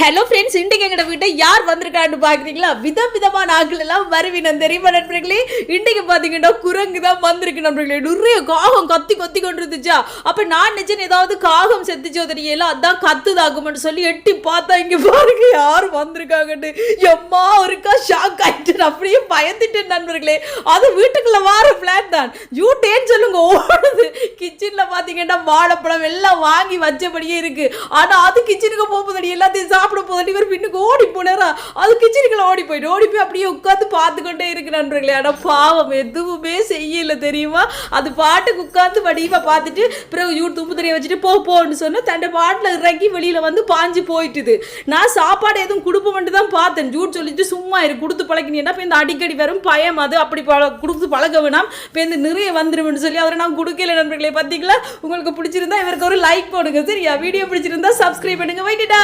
Hello friends, இன்றைக்கு எங்கட வீட்டை யார் வந்திருக்கான்னு பார்க்குறீங்களா? விதவிதமான ஆட்கள் எல்லாம் வருவினம் தெரியுமா நண்பர்களே? இன்றைக்கு பார்த்தீங்கன்னா குரங்கு தான் வந்திருக்கு நண்பர்களே. நிறைய காகம் கத்தி கத்தி கொண்டு இருந்துச்சா. அப்போ நான் நினைச்சேன் ஏதாவது காகம் செத்துச்சோ தெரியல, அதான் கத்துதாகும்னு சொல்லி எட்டி பார்த்தா இங்கே பாருங்க யார் வந்திருக்காங்கன்னு. எம்மா ஒருக்கா ஷாக் ஆகிட்டு அப்படியே பயந்துட்டேன் நண்பர்களே. அது வீட்டுக்குள்ள வார பிளான் தான். யூட்டேன்னு சொல்லுங்க ஓடுது. கிச்சனில் பார்த்தீங்கன்னா வாழைப்பழம் எல்லாம் வாங்கி வச்சபடியே இருக்கு. ஆனால் அது கிச்சனுக்கு போகும்போது எல்லாத்தையும் சாப்பிட போது இவர் பின்னுக்கு ஓடி போனாரா, அது கிச்சனுக்குள்ள ஓடி போய் அப்படியே உட்காந்து பார்த்து கொண்டே இருக்கு நண்பர்களே. ஆனால் பாவம் எதுவுமே செய்யல தெரியுமா. அது பாட்டுக்கு உட்காந்து வடிவா பார்த்துட்டு பிறகு தும்பு தெரிய வச்சுட்டு போன்னு சொன்னா தண்டை பாட்டில் இறங்கி வெளியில வந்து பாஞ்சு போயிட்டுது. நான் சாப்பாடு எதுவும் கொடுப்போம்ட்டு தான் பார்த்தேன். ஜூட் சொல்லிட்டு சும்மா இரு, கொடுத்து பழக்கினீங்கன்னா இப்போ இந்த அடிக்கடி வரும் பயம், அது அப்படி கொடுத்து பழக வேணாம், இப்போ இந்த நிறைய வந்துருமென்னு சொல்லி அவரை நான் கொடுக்கல நண்பர்களே. பார்த்தீங்களா? உங்களுக்கு பிடிச்சிருந்தா இவருக்கு ஒரு லைக் போடுங்க சரியா. வீடியோ பிடிச்சிருந்தா சப்ஸ்கிரைப் பண்ணுங்க. வைட்டா.